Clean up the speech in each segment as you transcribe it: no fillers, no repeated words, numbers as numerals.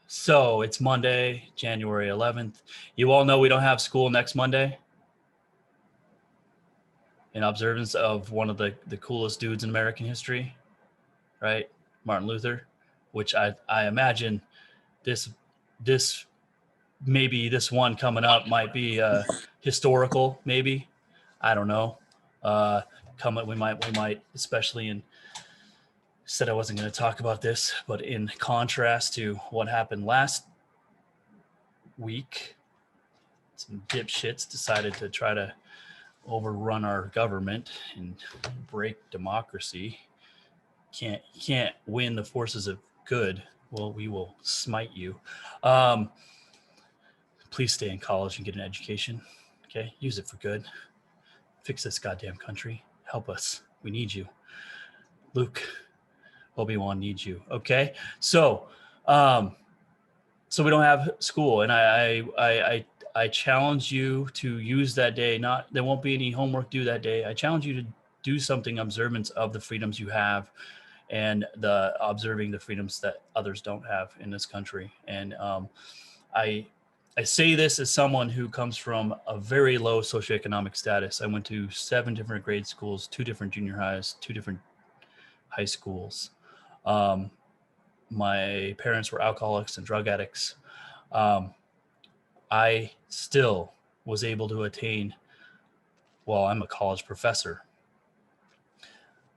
So it's Monday, January 11th. You all know we don't have school next Monday in observance of one of the coolest dudes in American history, right? Martin Luther, which I imagine this maybe this one coming up might be historical, maybe. I don't know. We might, especially in, said I wasn't going to talk about this, but in contrast to what happened last week, some dipshits decided to try to overrun our government and break democracy. Can't win the forces of good. Well, we will smite you. Please stay in college and get an education. Okay, use it for good. Fix this goddamn country. Help us. We need you. Luke, Obi-Wan needs you. Okay, so so we don't have school, and I challenge you to use that day. Not there won't be any homework due that day. I challenge you to do something observance of the freedoms you have, and the observing the freedoms that others don't have in this country. And I say this as someone who comes from a very low socioeconomic status. I went to 7 different grade schools, 2 different junior highs, 2 different high schools. My parents were alcoholics and drug addicts. I still was able to attain, well, I'm a college professor.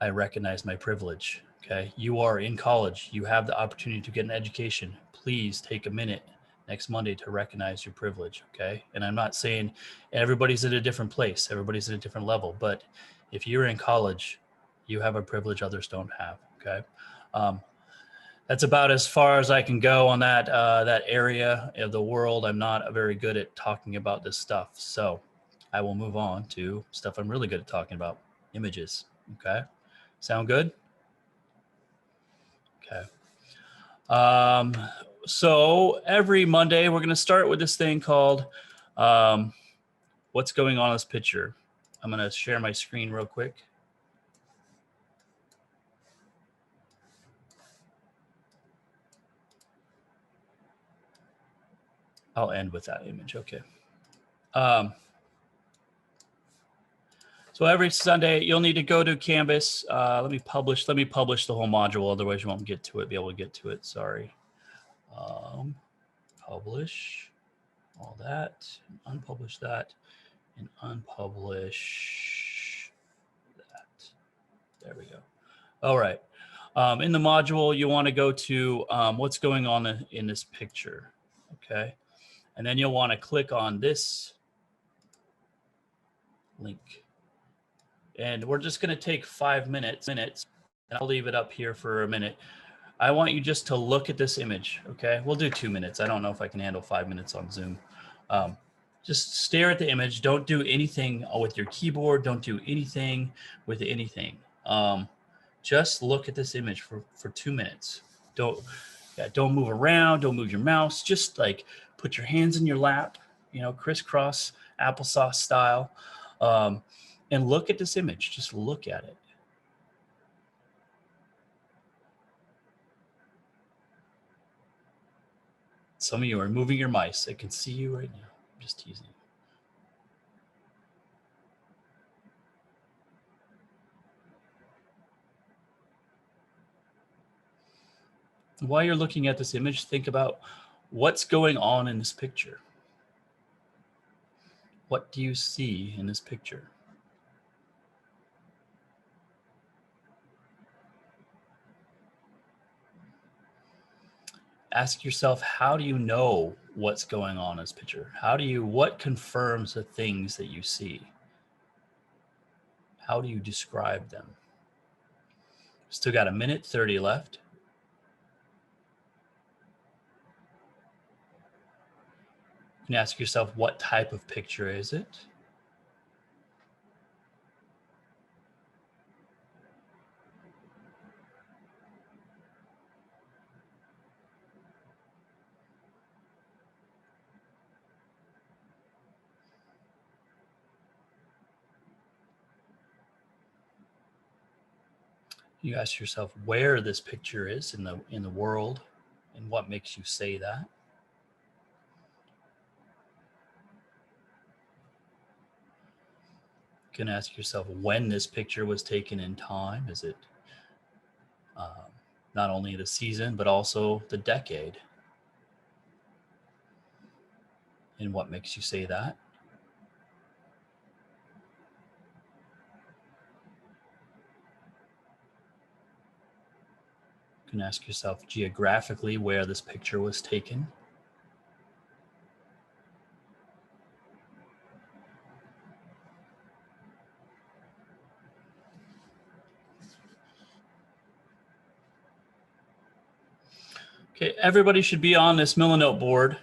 I recognize my privilege. Okay. You are in college. You have the opportunity to get an education. Please take a minute next Monday to recognize your privilege. Okay. And I'm not saying everybody's at a different place. Everybody's at a different level. But if you're in college, you have a privilege others don't have. Okay. That's about as far as I can go on that area of the world. I'm not very good at talking about this stuff. So I will move on to stuff I'm really good at talking about, images. Okay. Sound good? Okay. So every Monday, we're going to start with this thing called what's going on in this picture. I'm going to share my screen real quick. I'll end with that image. Okay. So every Sunday, you'll need to go to Canvas. Let me publish the whole module. Otherwise, you won't be able to get to it. Sorry. Publish all that, and unpublish that, and unpublish that. There we go. All right. In the module, you want to go to what's going on in this picture. Okay. And then you'll want to click on this link. And we're just going to take 5 minutes, and I'll leave it up here for a minute. I want you just to look at this image, okay? We'll do 2 minutes. I don't know if I can handle 5 minutes on Zoom. Just stare at the image. Don't do anything with your keyboard. Don't do anything with anything. Just look at this image for 2 minutes. Don't move around. Don't move your mouse. Just like put your hands in your lap, crisscross applesauce style. And look at this image. Just look at it. Some of you are moving your mice. I can see you right now. I'm just teasing you. While you're looking at this image, think about what's going on in this picture. What do you see in this picture? Ask yourself, how do you know what's going on in this picture? What confirms the things that you see? How do you describe them? Still got 1:30 left. You can ask yourself, what type of picture is it? You ask yourself where this picture is in the world, And what makes you say that? You can ask yourself when this picture was taken in time. Is it not only the season, but also the decade? And what makes you say that? You can ask yourself geographically where this picture was taken. Okay, everybody should be on this Milanote board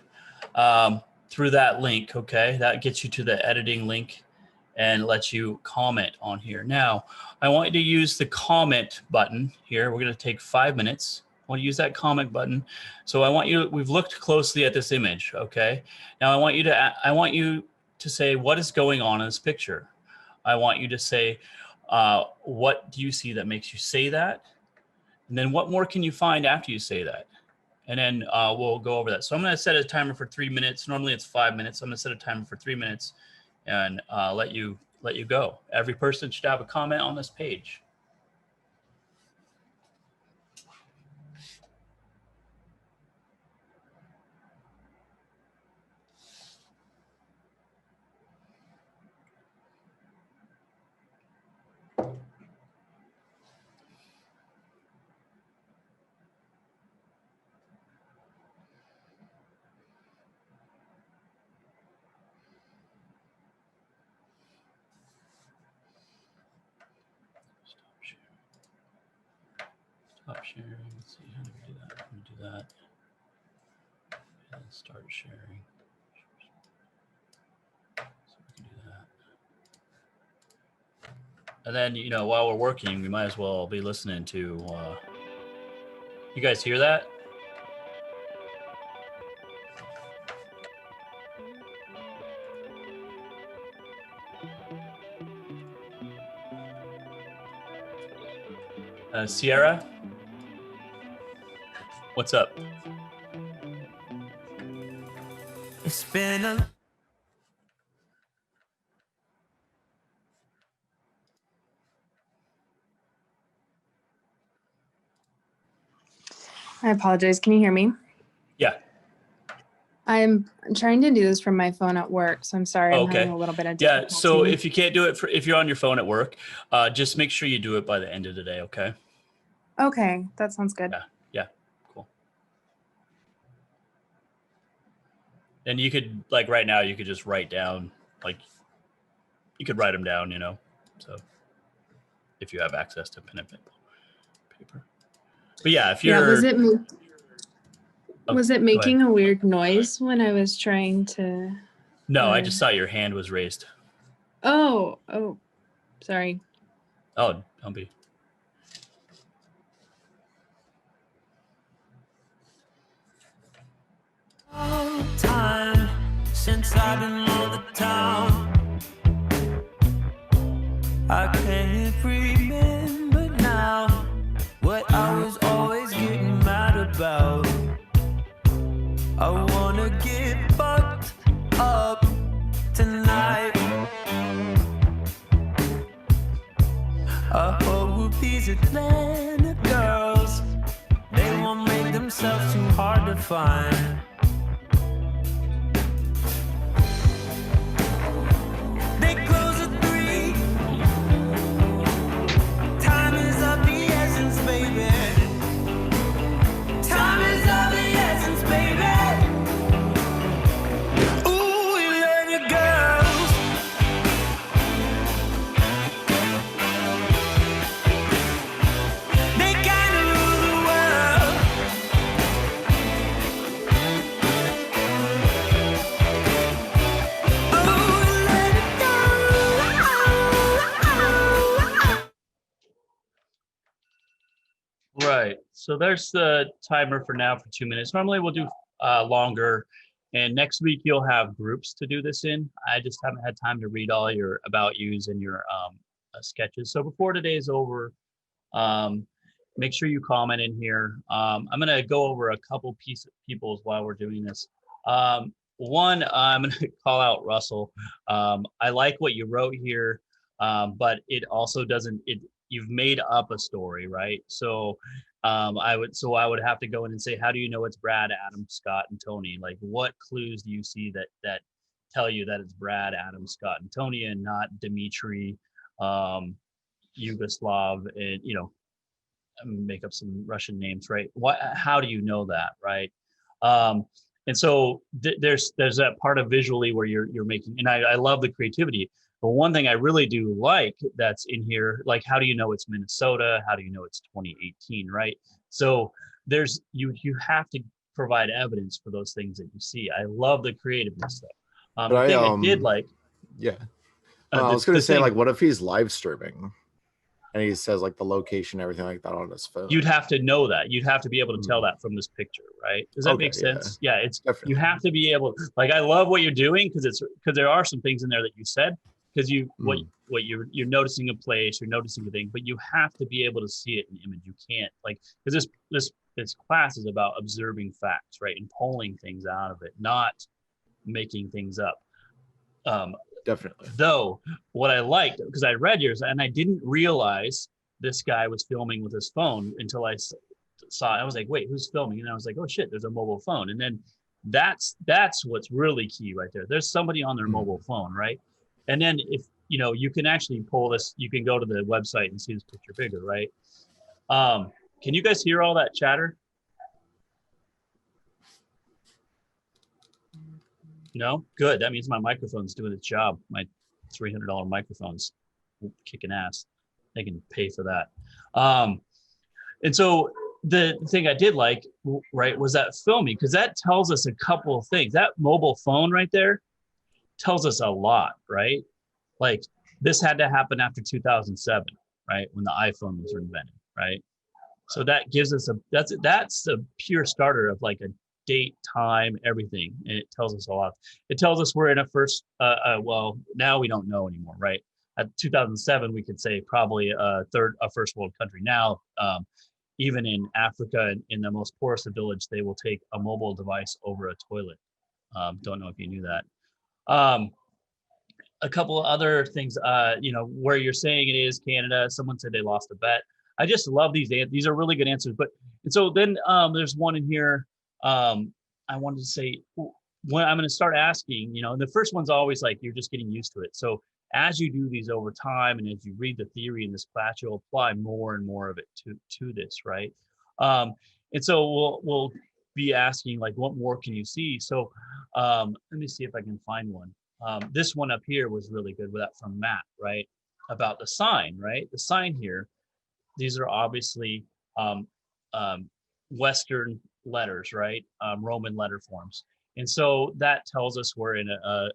through that link, okay? That gets you to the editing link and lets you comment on here. Now, I want you to use the comment button here. We're gonna take 5 minutes. I want to use that comment button. So I want you, we've looked closely at this image, okay? Now I want you to say what is going on in this picture. I want you to say, what do you see that makes you say that? And then what more can you find after you say that? And then we'll go over that. So I'm going to set a timer for 3 minutes. Normally it's 5 minutes. I'm going to set a timer for 3 minutes and let you go. Every person should have a comment on this page. Stop sharing. Let's see, how do we do that? I'm going to do that. And start sharing. So we can do that. And then, you know, while we're working, we might as well be listening to, you guys hear that? Sierra? What's up? It's been a I apologize. Can you hear me? Yeah. I'm trying to do this from my phone at work, so I'm sorry. Oh, I'm okay. having a little bit of difficulty. Yeah. So if you can't do it if you're on your phone at work, just make sure you do it by the end of the day. Okay. Okay, that sounds good. Yeah. Yeah. Cool. And you could, like right now, you could just write down, like you could write them down, you know, so if you have access to pen and paper. But yeah, if you're, was it making a weird noise when I was trying to? No, I just saw your hand was raised. Oh, sorry. Oh, don't be. time since I've been on the town. I can't remember now what I was always getting mad about. I wanna get fucked up tonight. I hope these Atlanta girls, they won't make themselves too hard to find. They close at 3. Time is of the essence, baby. Time is of the essence, baby. Ooh, Atlanta girls. They kinda rule the world. Oh, let it go. Right. So there's the timer for now for 2 minutes. Normally we'll do longer. And next week you'll have groups to do this in. I just haven't had time to read all your about yous and your sketches. So before today's over, make sure you comment in here. I'm going to go over a couple peoples while we're doing this. One, I'm going to call out Russell. I like what you wrote here, but it also doesn't, you've made up a story, right? So I would have to go in and say, how do you know it's Brad, Adam, Scott, and Tony? Like, what clues do you see that tell you that it's Brad, Adam, Scott, and Tony, and not Dimitri, Yugoslav, and make up some Russian names, right? How do you know that, right? And so there's that part of visually where you're making, and I love the creativity. But one thing I really do like that's in here, like, how do you know it's Minnesota? How do you know it's 2018, right? So there's you have to provide evidence for those things that you see. I love the creativeness stuff. The thing I did like, yeah. I was going to say, like, what if he's live streaming and he says like the location, everything like that on his phone? You'd have to know that. You'd have to be able to tell that from this picture, right? Does that make sense? Yeah, it's definitely. You have to be able. Like, I love what you're doing because there are some things in there that you said, because what you're noticing a place, you're noticing a thing, but you have to be able to see it in image. You can't, like, because this class is about observing facts, right, and pulling things out of it, not making things up. Definitely. Though what I liked, because I read yours and I didn't realize this guy was filming with his phone until I saw it. I was like, wait, who's filming? And I was like, oh shit, there's a mobile phone. And then that's what's really key right there. There's somebody on their mobile phone, right? And then if you can actually pull this, you can go to the website and see this picture bigger, right? Can you guys hear all that chatter? No? Good. That means my microphone's doing its job. My $300 microphone's kicking ass. They can pay for that. And so the thing I did like, right, was that filming, because that tells us a couple of things. That mobile phone right there tells us a lot, right? Like, this had to happen after 2007, right, when the iPhone was invented, right? So that gives us that's a pure starter of like a date, time, everything, and it tells us a lot. It tells us we're in a first, well, now we don't know anymore, right? At 2007, we could say probably a first world country. Now, even in Africa, in the most poorest of village, they will take a mobile device over a toilet. Don't know if you knew that. A couple of other things, where you're saying it is Canada. Someone said they lost a bet. I just love these. These are really good answers. And so then there's one in here. I wanted to say, when I'm going to start asking, and the first one's always like, you're just getting used to it. So as you do these over time, and as you read the theory in this class, you'll apply more and more of it to this, right? And so we'll be asking, like, what more can you see? So let me see if I can find one. This one up here was really good with that from Matt, right? About the sign, right? The sign here, these are obviously Western letters, right? Roman letter forms. And so that tells us we're in a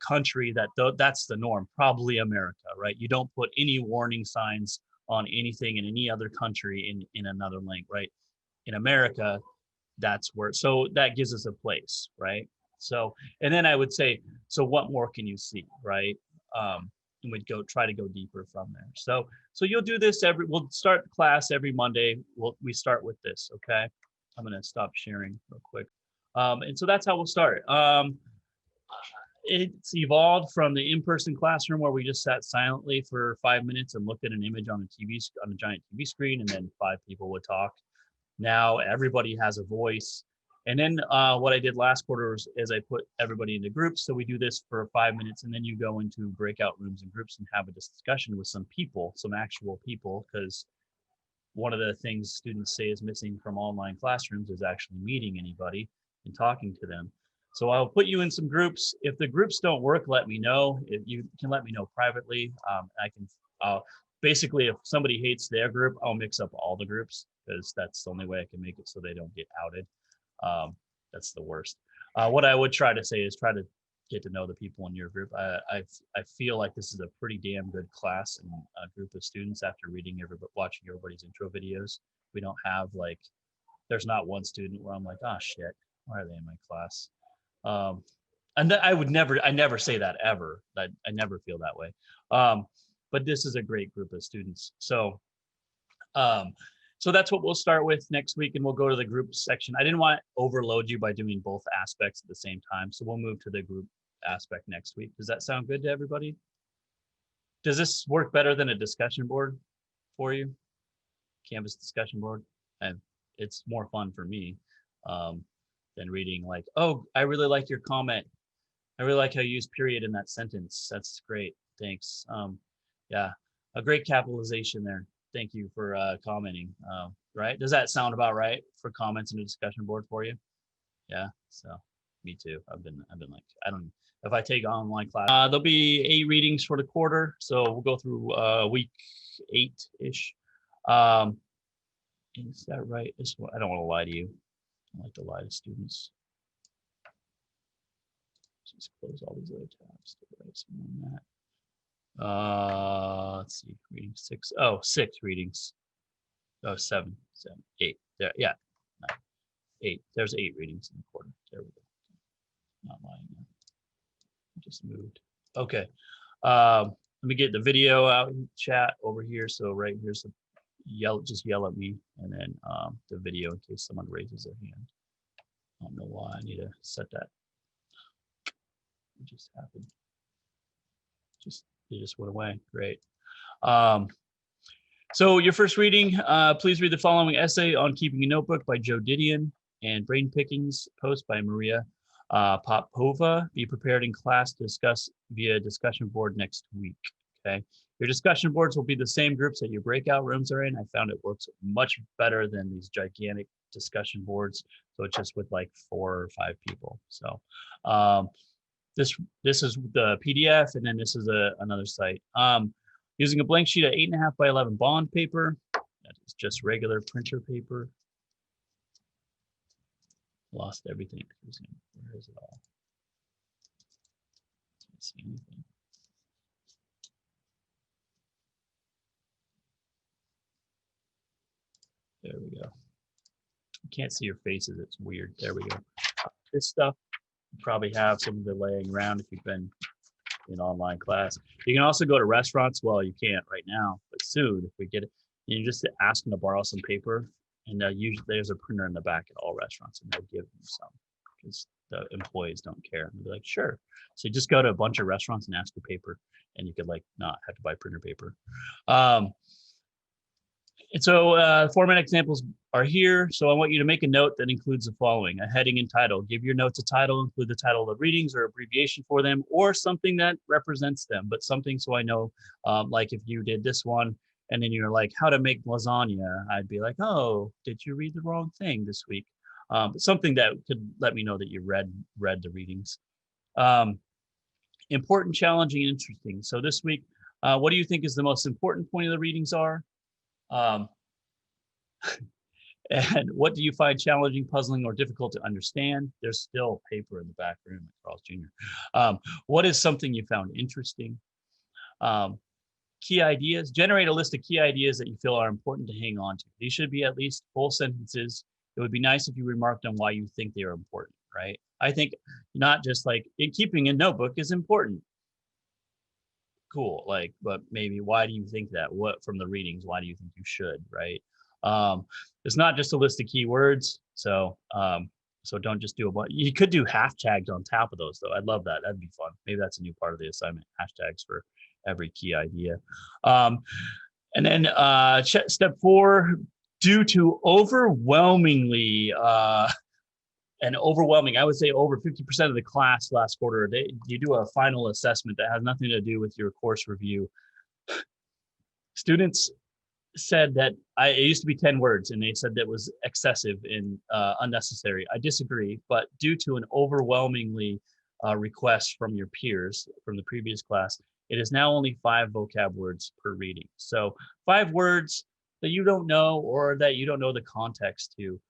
country that's the norm, probably America, right? You don't put any warning signs on anything in any other country in another link, right? In America, that's where, so that gives us a place, right? So, and then I would say, so what more can you see, right? And we'd try to go deeper from there. So you'll do this we'll start class every Monday. We start with this, okay? I'm gonna stop sharing real quick. And so that's how we'll start. It's evolved from the in-person classroom where we just sat silently for 5 minutes and looked at an image on a giant TV screen, and then 5 people would talk. Now everybody has a voice. And then what I did last quarter is I put everybody into groups. So we do this for 5 minutes, and then you go into breakout rooms and groups and have a discussion with some people, some actual people, because one of the things students say is missing from online classrooms is actually meeting anybody and talking to them. So I'll put you in some groups. If the groups don't work, let me know. If you can let me know privately, basically, if somebody hates their group, I'll mix up all the groups, because that's the only way I can make it so they don't get outed. That's the worst. What I would try to say is try to get to know the people in your group. I feel like this is a pretty damn good class and a group of students after watching everybody's intro videos. We don't have there's not one student where I'm like, oh shit, why are they in my class? And I never say that ever. I never feel that way. But this is a great group of students. So So that's what we'll start with next week, and we'll go to the group section. I didn't want to overload you by doing both aspects at the same time, so we'll move to the group aspect next week. Does that sound good to everybody? Does this work better than a discussion board for you? Canvas discussion board? And it's more fun for me than reading like, oh, I really like your comment. I really like how you use period in that sentence. That's great. Thanks. Yeah, a great capitalization there. Thank you for commenting. Right? Does that sound about right for comments in a discussion board for you? Yeah. So me too. I've been like, I don't. If I take online class, there'll be 8 readings for the quarter. So we'll go through week 8-ish. Is that right? I don't want to lie to you. I like to lie to students. Just close all these other tabs to write some on that. Let's see, reading 6. Oh, 6 readings. Oh, 7, 8. There, yeah, 9, 8. There's 8 readings in the quarter. There we go. Not lying there. Just moved. Okay. Let me get the video out in chat over here. So right here's just yell at me, and then the video in case someone raises their hand. I don't know why I need to set that. It just happened. It just went away. Great. So your first reading, please read the following essay on keeping a notebook by Joe Didion and Brain Pickings post by Maria Popova. Be prepared in class to discuss via discussion board next week. Okay. Your discussion boards will be the same groups that your breakout rooms are in. I found it works much better than these gigantic discussion boards. So it's just with like 4 or 5 people. So this is the PDF, and then this is another site. Using a blank sheet of 8.5 by 11 bond paper. That is just regular printer paper. Lost everything. Where is it all? Can't see anything. There we go. You can't see your faces. It's weird. There we go. This stuff you probably have some of it laying around if you've been in online class. You can also go to restaurants. Well, you can't right now, but soon if we get it, you just ask them to borrow some paper, and usually there's a printer in the back at all restaurants, and they'll give them some because the employees don't care. And they're like, sure. So you just go to a bunch of restaurants and ask for paper, and you could like not have to buy printer paper. And so format examples are here. So I want you to make a note that includes the following: a heading and title. Give your notes a title, include the title of the readings or abbreviation for them, or something that represents them, but something so I know, like if you did this one and then you're like, how to make lasagna, I'd be like, oh, did you read the wrong thing this week? But something that could let me know that you read the readings. Important, challenging, and interesting. So this week, what do you think is the most important point of the readings are? And what do you find challenging, puzzling, or difficult to understand? There's still paper in the back room at Carl's Jr. What is something you found interesting? Key ideas. Generate a list of key ideas that you feel are important to hang on to. These should be at least full sentences. It would be nice if you remarked on why you think they are important, right? I think not just like keeping a notebook is important. Cool, like, but maybe why do you think that? What from the readings, why do you think you should, right? It's not just a list of keywords, so don't just do a bunch. You could do hashtags on top of those, though. I'd love that. That'd be fun. Maybe that's a new part of the assignment: hashtags for every key idea. And then step 4: due to overwhelmingly I would say over 50% of the class last quarter, you do a final assessment that has nothing to do with your course review. Students said that it used to be 10 words, and they said that was excessive and unnecessary. I disagree, but due to an overwhelmingly request from your peers from the previous class, it is now only 5 vocab words per reading. So 5 words that you don't know or that you don't know the context to.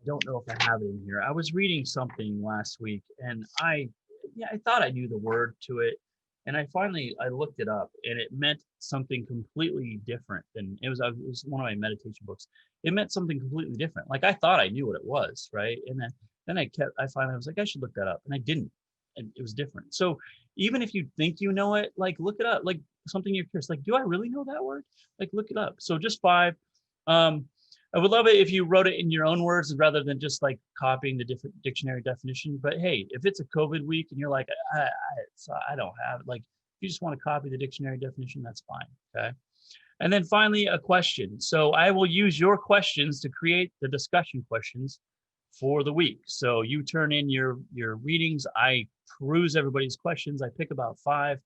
I don't know if I have it in here. I was reading something last week, and I thought I knew the word to it. And I looked it up, and it meant something completely different than it was one of my meditation books. It meant something completely different. Like I thought I knew what it was, right? And then I finally was like, I should look that up, and I didn't, and it was different. So even if you think you know it, like look it up. Like something you're curious, like, do I really know that word? Like, look it up. So just 5. I would love it if you wrote it in your own words rather than just like copying the different dictionary definition. But hey, if it's a COVID week and you're like, I don't have it, like, if you just want to copy the dictionary definition, that's fine. Okay. And then finally, a question. So I will use your questions to create the discussion questions for the week. So you turn in your readings. I peruse everybody's questions. I pick about 5,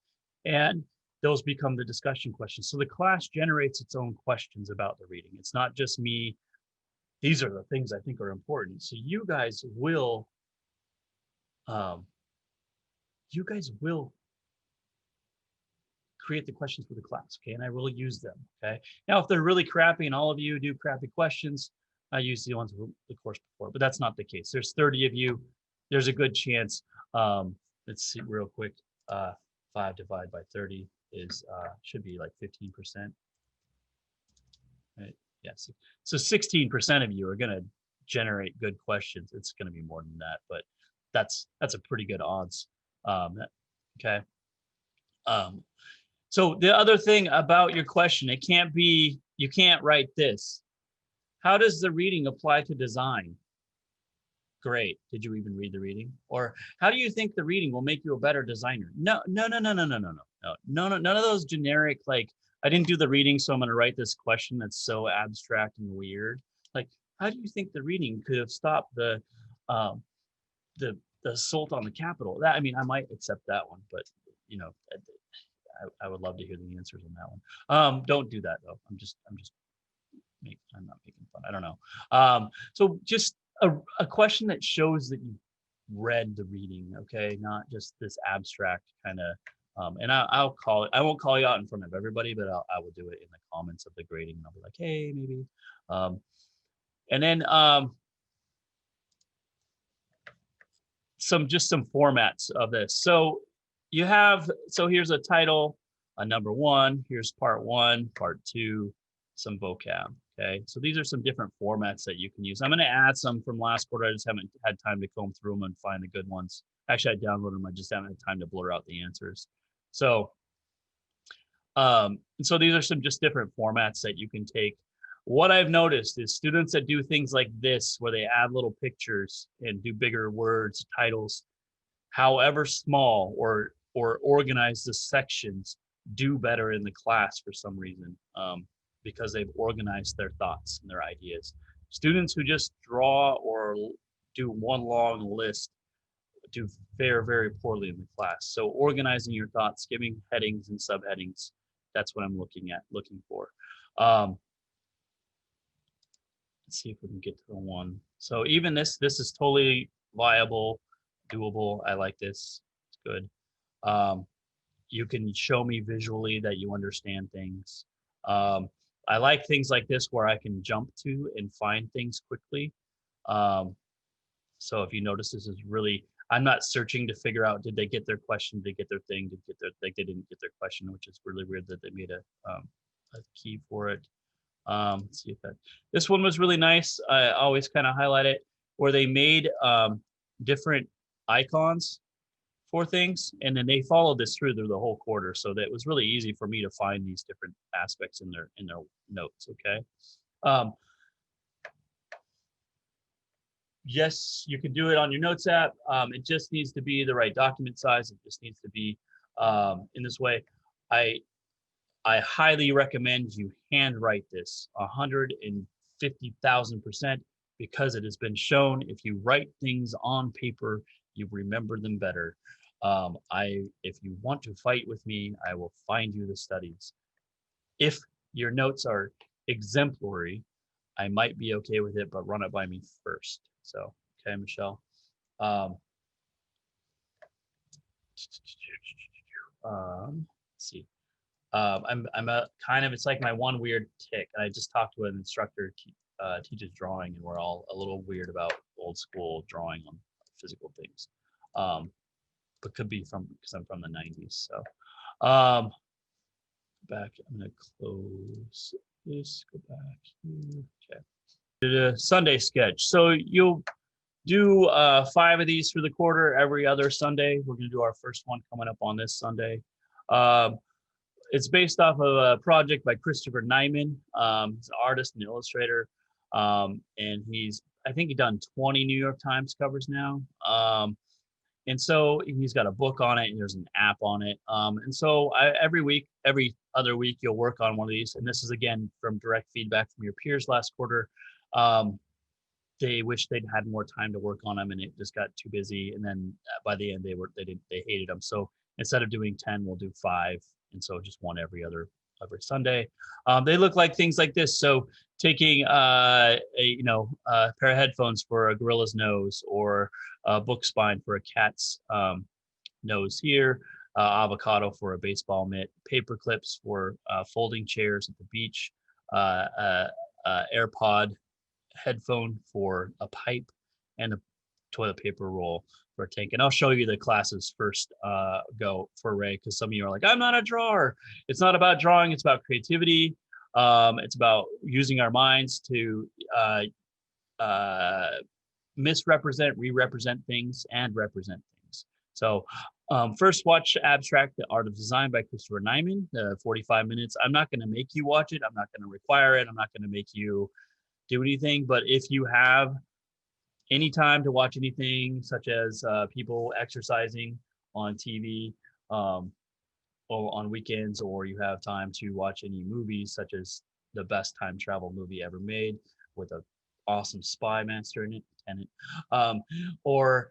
and those become the discussion questions. So the class generates its own questions about the reading. It's not just me. These are the things I think are important. So you guys will create the questions for the class, okay? And I will use them, okay? Now, if they're really crappy and all of you do crappy questions, I use the ones from the course before, but that's not the case. There's 30 of you. There's a good chance. Let's see real quick. 5 divided by 30 is should be like 15%. Right? Yes. So 16% of you are going to generate good questions. It's going to be more than that, but that's a pretty good odds. Okay. So the other thing about your question, it can't be, you can't write this. How does the reading apply to design? Great. Did you even read the reading? Or how do you think the reading will make you a better designer? No. None of those generic, like, I didn't do the reading, so I'm going to write this question that's so abstract and weird. Like, how do you think the reading could have stopped the assault on the Capitol? That, I mean, I might accept that one, but you know, I would love to hear the answers on that one. Don't do that though. I'm not making fun. I don't know. So just a question that shows that you read the reading, okay? Not just this abstract kind of, and I won't call you out in front of everybody, but I will do it in the comments of the grading. And I'll be like, hey, maybe. And then some formats of this. So here's a title, a number 1, here's part 1, part 2, some vocab. Okay, so these are some different formats that you can use. I'm going to add some from last quarter. I just haven't had time to comb through them and find the good ones. Actually, I downloaded them. I just haven't had time to blur out the answers. So, so these are some just different formats that you can take. What I've noticed is students that do things like this, where they add little pictures and do bigger words, titles, however small, or organize the sections, do better in the class for some reason. Because they've organized their thoughts and their ideas. Students who just draw or do one long list do very, very poorly in the class. So organizing your thoughts, giving headings and subheadings, that's what I'm looking for. Let's see if we can get to the one. So even this is totally viable, doable. I like this, it's good. You can show me visually that you understand things. I like things like this where I can jump to and find things quickly. So if you notice, this is really, I'm not searching to figure out, did they get their question, did they get their thing, they didn't get their question, which is really weird that they made a key for it. Let's see if this one was really nice. I always kind of highlight it, where they made different icons for things, and then they followed this through the whole quarter, so that it was really easy for me to find these different aspects in their notes. Okay. Yes, you can do it on your notes app. It just needs to be the right document size. It just needs to be in this way. I highly recommend you handwrite this 150,000%, because it has been shown if you write things on paper, you remember them better. If you want to fight with me, I will find you the studies. If your notes are exemplary, I might be okay with it, but run it by me first. So, okay, Michelle. Let's see. I'm a kind of, it's like my one weird tick. I just talked to an instructor teaches drawing, and we're all a little weird about old school drawing on physical things. But could be because I'm from the 90s. So back, I'm gonna close this, go back here. Okay. The Sunday sketch. So you'll do 5 of these through the quarter every other Sunday. We're gonna do our first one coming up on this Sunday. It's based off of a project by Christopher Nyman. He's an artist and illustrator. And I think he's done 20 New York Times covers now. And so he's got a book on it, and there's an app on it. And so every other week, you'll work on one of these. And this is, again, from direct feedback from your peers last quarter. They wish they'd had more time to work on them, and it just got too busy. And then by the end, they hated them. So instead of doing 10, we'll do 5. And so just one every Sunday. They look like things like this. So taking a pair of headphones for a gorilla's nose, or a book spine for a cat's nose here, avocado for a baseball mitt, paper clips for folding chairs at the beach, AirPod headphone for a pipe, and a toilet paper roll for a tank. And I'll show you the classes first go for Ray, because some of you are like, I'm not a drawer. It's not about drawing, it's about creativity. It's about using our minds to misrepresent, re-represent things, and represent things. So first, watch Abstract, The Art of Design by Christopher Nyman, 45 minutes. I'm not going to make you watch it. I'm not going to require it. I'm not going to make you do anything. But if you have any time to watch anything, such as people exercising on TV or on weekends, or you have time to watch any movies, such as the best time travel movie ever made with an awesome spy master in it, Tenet, or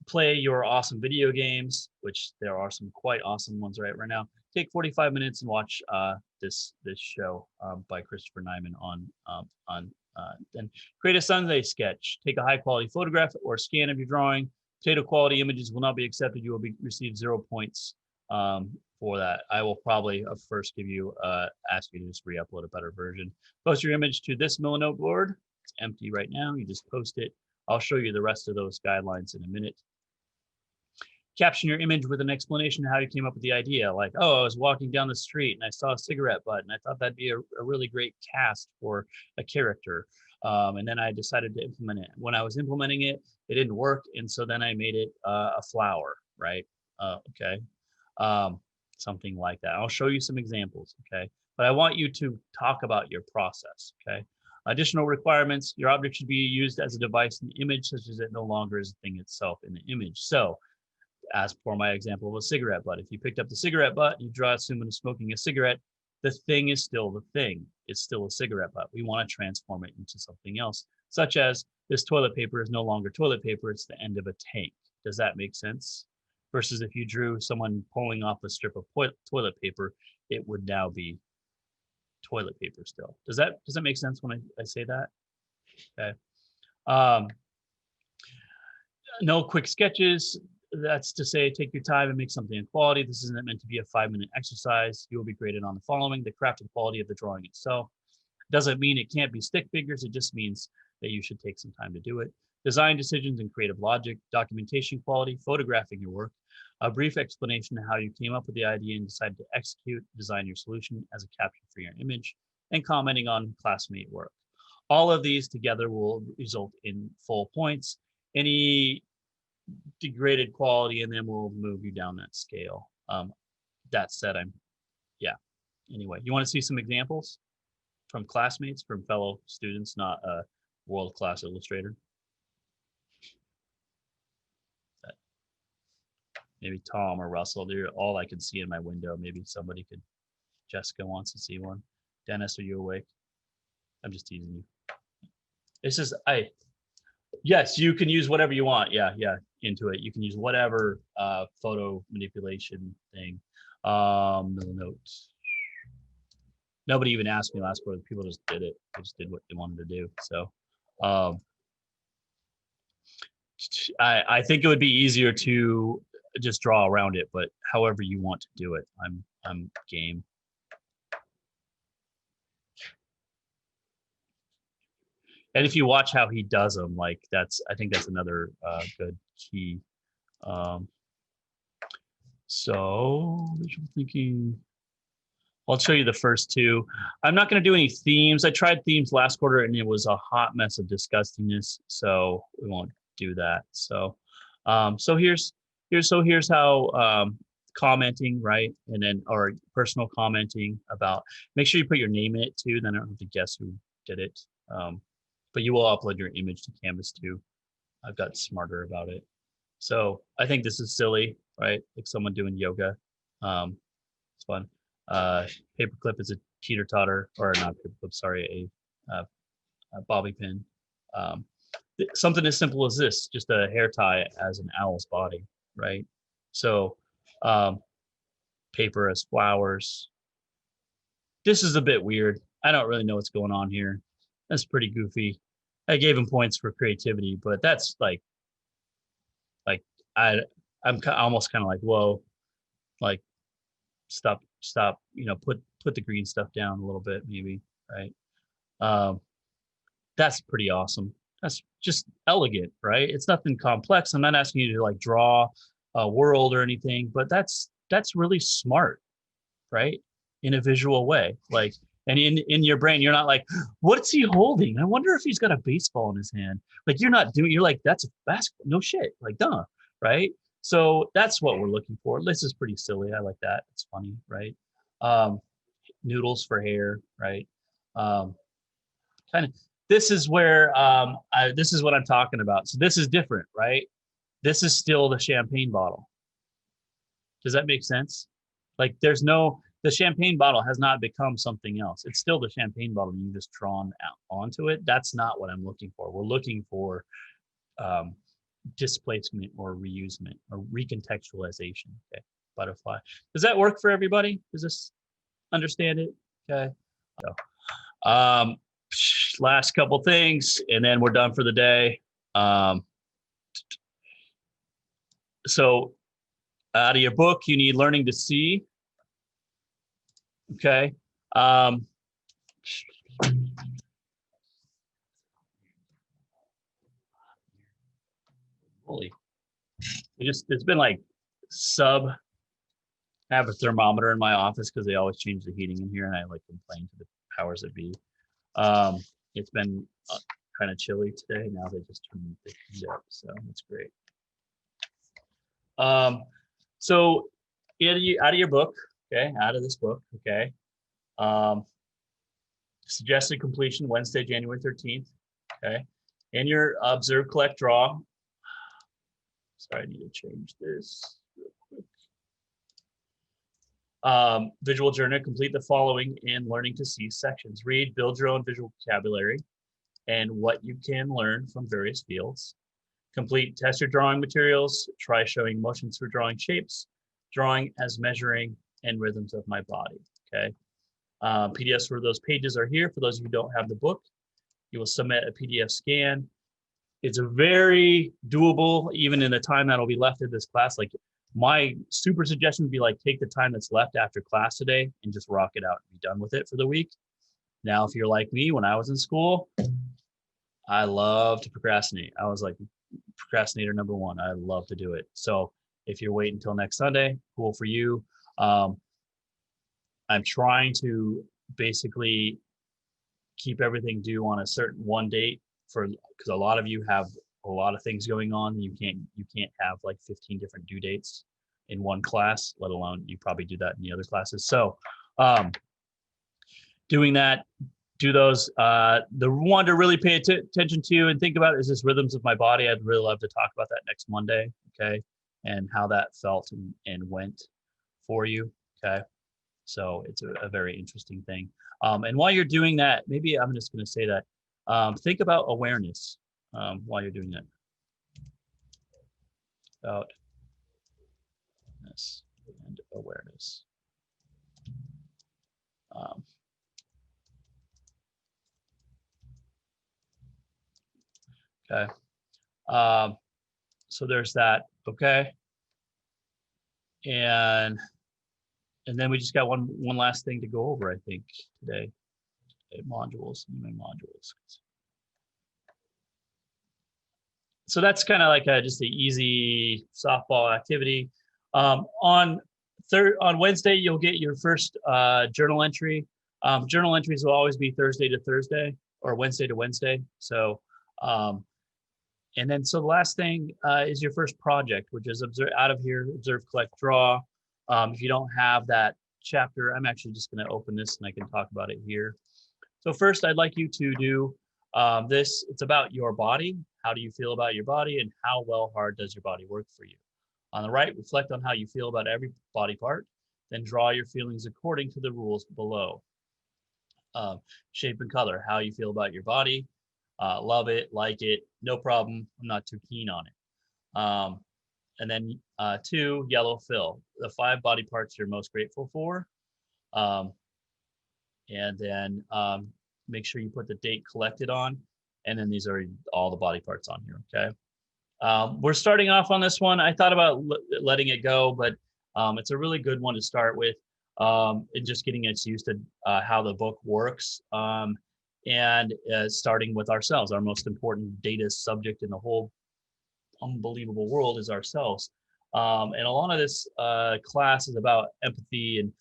play your awesome video games, which there are some quite awesome ones right now. Take 45 minutes and watch this show by Christopher Nyman on then create a Sunday sketch. Take a high quality photograph or scan of your drawing. Potato quality images will not be accepted. You will receive 0 points for that. I will probably first ask you to just re-upload a better version. Post your image to this Milanote board. It's empty right now. You just post it. I'll show you the rest of those guidelines in a minute. Caption your image with an explanation of how you came up with the idea. Like, oh, I was walking down the street and I saw a cigarette butt, and I thought that'd be a really great cast for a character. And then I decided to implement it. When I was implementing it, it didn't work. And so then I made it a flower, right? Okay. Something like that. I'll show you some examples, okay? But I want you to talk about your process, okay? Additional requirements: your object should be used as a device in the image, such as it no longer is a thing itself in the image. So, as for my example of a cigarette butt, if you picked up the cigarette butt, you draw someone smoking a cigarette, the thing is still the thing. It's still a cigarette butt. We want to transform it into something else, such as this toilet paper is no longer toilet paper, it's the end of a tank. Does that make sense? Versus if you drew someone pulling off a strip of toilet paper, it would now be toilet paper still. Does that make sense when I say that? Okay. No quick sketches. That's to say, take your time and make something in quality. This isn't meant to be a 5-minute exercise. You will be graded on the following: the craft and quality of the drawing itself. Doesn't mean it can't be stick figures. It just means that you should take some time to do it. Design decisions and creative logic, documentation quality, photographing your work, a brief explanation of how you came up with the idea and decided to design your solution as a caption for your image, and commenting on classmate work. All of these together will result in full points. Any degraded quality, and then we'll move you down that scale. That said, anyway, you want to see some examples from classmates, from fellow students, not a world-class illustrator? Maybe Tom or Russell, they're all I can see in my window. Maybe somebody could, Jessica wants to see one. Dennis, are you awake? I'm just teasing you. It's just, yes, you can use whatever you want. Yeah, into it. You can use whatever photo manipulation thing. Notes. Nobody even asked me last quarter. People just did it. They just did what they wanted to do. So I think it would be easier to just draw around it, but however you want to do it, I'm game. And if you watch how he does them, like I think that's another good key. So visual thinking. I'll show you the first two. I'm not going to do any themes. I tried themes last quarter and it was a hot mess of disgustingness, so we won't do that. So, here's how commenting, right? And then, or personal commenting about, make sure you put your name in it too, then I don't have to guess who did it. But you will upload your image to Canvas too. I've got smarter about it. So I think this is silly, right? Like someone doing yoga. It's fun. Paperclip is a teeter totter, or not paperclip, sorry, a bobby pin. Something as simple as this, just a hair tie as an owl's body, right? So paper as flowers. This is a bit weird. I don't really know what's going on here. That's pretty goofy. I gave him points for creativity, but that's like I'm almost kind of like, whoa, like stop, put the green stuff down a little bit, maybe, right? That's pretty awesome. That's just elegant, right? It's nothing complex. I'm not asking you to like draw a world or anything, but that's really smart, right? In a visual way, like, and in your brain, you're not like, what's he holding? I wonder if he's got a baseball in his hand. Like you're like, that's a basketball. No shit. Like, duh, right? So that's what we're looking for. This is pretty silly. I like that. It's funny, right? Noodles for hair, right? Kind of. This is where this is what I'm talking about. So this is different, right? This is still the champagne bottle. Does that make sense? Like the champagne bottle has not become something else. It's still the champagne bottle. You just drawn out onto it. That's not what I'm looking for. We're looking for displacement or reusement or recontextualization. Okay, butterfly. Does that work for everybody? Does this understand it? Okay. So, last couple things, and then we're done for the day. So out of your book, you need learning to see. Okay. Holy, it's been like I have a thermometer in my office because they always change the heating in here, and I like complain to the powers that be. It's been kind of chilly today. Now they just turned the heat up, so that's great. So out of your book, okay, out of this book, okay. Suggested completion Wednesday, January 13th, okay. In your observe, collect, draw. Sorry, I need to change this real quick. Visual journal, complete the following in learning to see sections. Read, build your own visual vocabulary and what you can learn from various fields. Complete test your drawing materials, try showing motions for drawing shapes, drawing as measuring, and rhythms of my body, okay? PDFs for those pages are here. For those of you who don't have the book, you will submit a PDF scan. It's a very doable, even in the time that'll be left of this class. Like my super suggestion would be like, take the time that's left after class today and just rock it out and be done with it for the week. Now, if you're like me, when I was in school, I love to procrastinate. I was like procrastinator number one. I love to do it. So if you're waiting until next Sunday, cool for you. I'm trying to basically keep everything due on a certain one date because a lot of you have a lot of things going on. You can't have like 15 different due dates in one class, let alone you probably do that in the other classes. So doing that, do those. The one to really pay attention to and think about is this rhythms of my body. I'd really love to talk about that next Monday, okay, and how that felt and went for you, okay. So it's a very interesting thing. And while you're doing that, maybe I'm just going to say that, think about awareness while you're doing that. About this and awareness. Okay. So there's that, okay. And then we just got one last thing to go over, I think, today. Modules. So that's kind of like just an easy softball activity. On Wednesday, you'll get your first journal entry. Journal entries will always be Thursday to Thursday or Wednesday to Wednesday. So, and then so the last thing is your first project, which is observe, collect, draw. If you don't have that chapter, I'm actually just going to open this and I can talk about it here. So first, I'd like you to do this. It's about your body. How do you feel about your body, and how well hard does your body work for you? On the right, reflect on how you feel about every body part, then draw your feelings according to the rules below. Shape and color, how you feel about your body. Love it, like it, no problem, I'm not too keen on it. And then 2, yellow fill, the 5 body parts you're most grateful for. And then make sure you put the date collected on, and then these are all the body parts on here, okay? We're starting off on this one. I thought about letting it go, but it's a really good one to start with, and just getting us used to how the book works, and starting with ourselves. Our most important data subject in the whole unbelievable world is ourselves. And a lot of this class is about empathy, and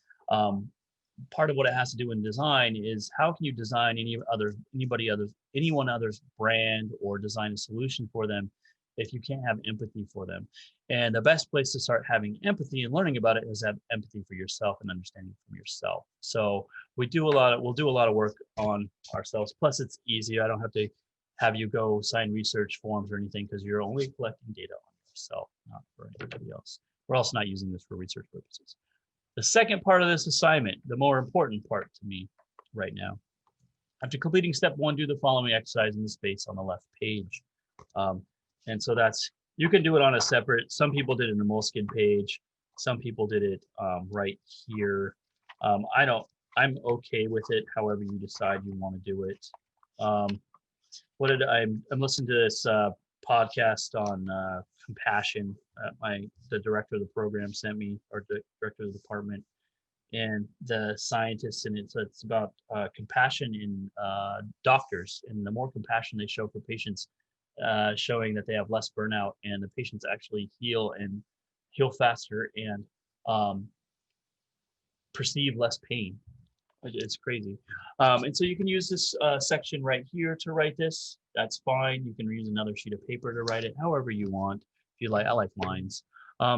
part of what it has to do in design is how can you design anyone other's brand or design a solution for them if you can't have empathy for them. And the best place to start having empathy and learning about it is have empathy for yourself and understanding from yourself. So we'll do a lot of work on ourselves. Plus it's easy. I don't have to have you go sign research forms or anything, because you're only collecting data on yourself, not for anybody else. We're also not using this for research purposes. The second part of this assignment, the more important part to me right now. After completing step 1, do the following exercise in the space on the left page. And so that's, you can do it on a separate, some people did it in the Moleskine page, some people did it right here. I'm okay with it, however you decide you want to do it. I'm listening to this podcast on compassion. The director of the program sent me, or the director of the department, and the scientists, and it's about compassion in doctors, and the more compassion they show for patients, showing that they have less burnout, and the patients actually heal faster and perceive less pain. It's crazy. And so you can use this section right here to write this. That's fine. You can use another sheet of paper to write it however you want. If you like, I like lines.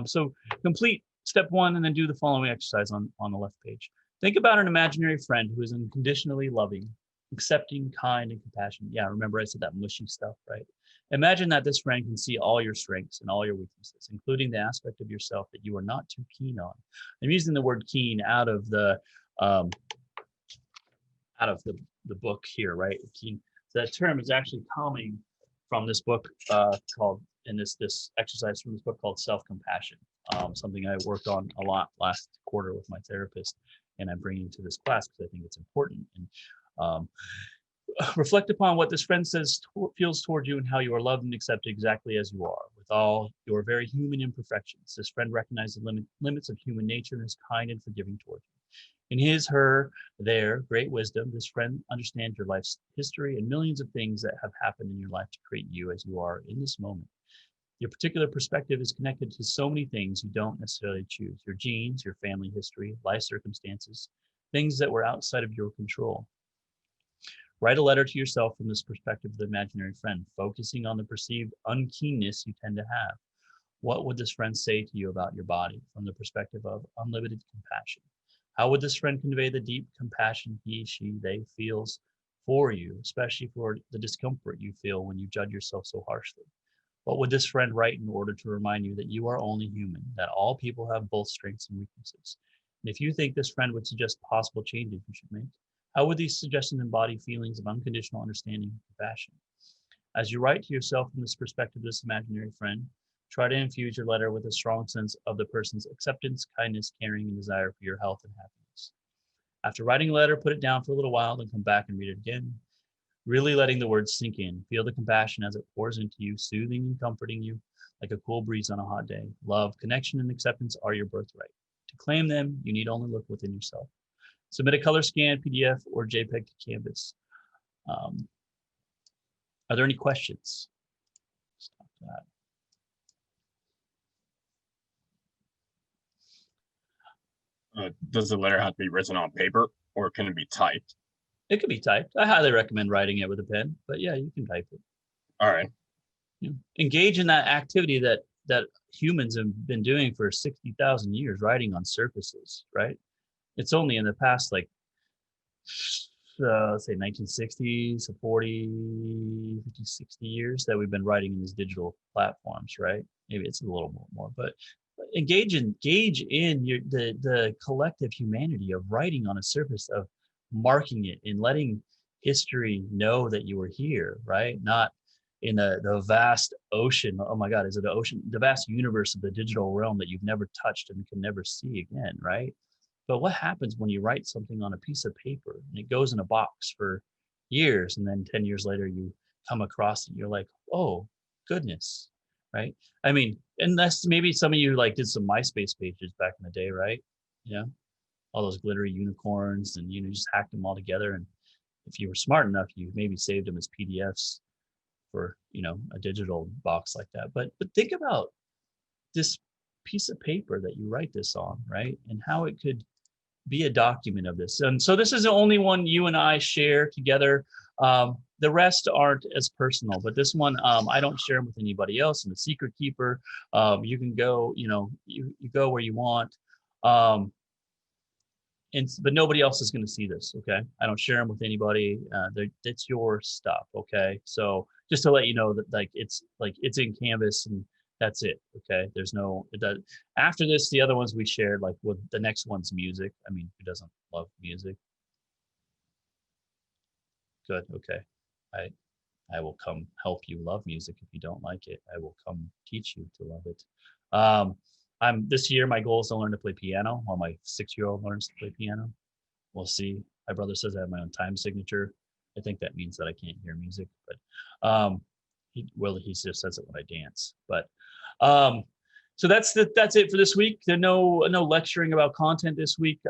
So complete step 1 and then do the following exercise on the left page. Think about an imaginary friend who is unconditionally loving, accepting, kind, and compassionate. Yeah, remember I said that mushy stuff, right? Imagine that this friend can see all your strengths and all your weaknesses, including the aspect of yourself that you are not too keen on. I'm using the word keen out of the book here, right? Keen. That term is actually coming from this book called, in this exercise from this book called Self-Compassion, something I worked on a lot last quarter with my therapist, and I'm bringing to this class because I think it's important. And reflect upon what this friend feels toward you, and how you are loved and accepted exactly as you are, with all your very human imperfections. This friend recognizes the limits of human nature and is kind and forgiving toward you. In their great wisdom, this friend understands your life's history and millions of things that have happened in your life to create you as you are in this moment. Your particular perspective is connected to so many things you don't necessarily choose: your genes, your family history, life circumstances, things that were outside of your control. Write a letter to yourself from this perspective of the imaginary friend, focusing on the perceived unkeenness you tend to have. What would this friend say to you about your body from the perspective of unlimited compassion? How would this friend convey the deep compassion he, she, they feels for you, especially for the discomfort you feel when you judge yourself so harshly? What would this friend write in order to remind you that you are only human, that all people have both strengths and weaknesses? And if you think this friend would suggest possible changes you should make, how would these suggestions embody feelings of unconditional understanding and compassion? As you write to yourself from this perspective, this imaginary friend, try to infuse your letter with a strong sense of the person's acceptance, kindness, caring, and desire for your health and happiness. After writing a letter, put it down for a little while, then come back and read it again, really letting the words sink in. Feel the compassion as it pours into you, soothing and comforting you like a cool breeze on a hot day. Love, connection, and acceptance are your birthright. To claim them, you need only look within yourself. Submit a color scan, PDF, or JPEG to Canvas. Are there any questions? Stop that. Does the letter have to be written on paper, or can it be typed? It could be typed. I highly recommend writing it with a pen, but yeah, you can type it. All right. Engage in that activity that that humans have been doing for 60,000 years, writing on surfaces, right? It's only in the past, like, let's say 1960s, so 40, 50, 60 years that we've been writing in these digital platforms, right? Maybe it's a little more, but engage in the collective humanity of writing on a surface, of marking it and letting history know that you were here, right? Not in the vast ocean. Oh my God, is it the ocean? The vast universe of the digital realm that you've never touched and can never see again, right? But what happens when you write something on a piece of paper and it goes in a box for years, and then 10 years later you come across it and you're like, oh goodness, right? I mean, unless maybe some of you like did some MySpace pages back in the day, right? Yeah, all those glittery unicorns, and just hacked them all together. And if you were smart enough, you maybe saved them as PDFs for a digital box like that. But think about this piece of paper that you write this on, right? And how it could be a document of this. And so this is the only one you and I share together. The rest aren't as personal, but this one, I don't share them with anybody else. I'm a secret keeper. You can go, you go where you want. But nobody else is going to see this. Okay. I don't share them with anybody. It's your stuff. Okay. So just to let you know that it's in Canvas, and that's it. Okay. There's no, after this, the other ones we shared, like with the next one's music. I mean, who doesn't love music? Good. Okay. I will come help you love music. If you don't like it, I will come teach you to love it. This year, my goal is to learn to play piano while my 6-year-old learns to play piano. We'll see. My brother says I have my own time signature. I think that means that I can't hear music, but he just says it when I dance. But so that's it for this week. There's no lecturing about content this week.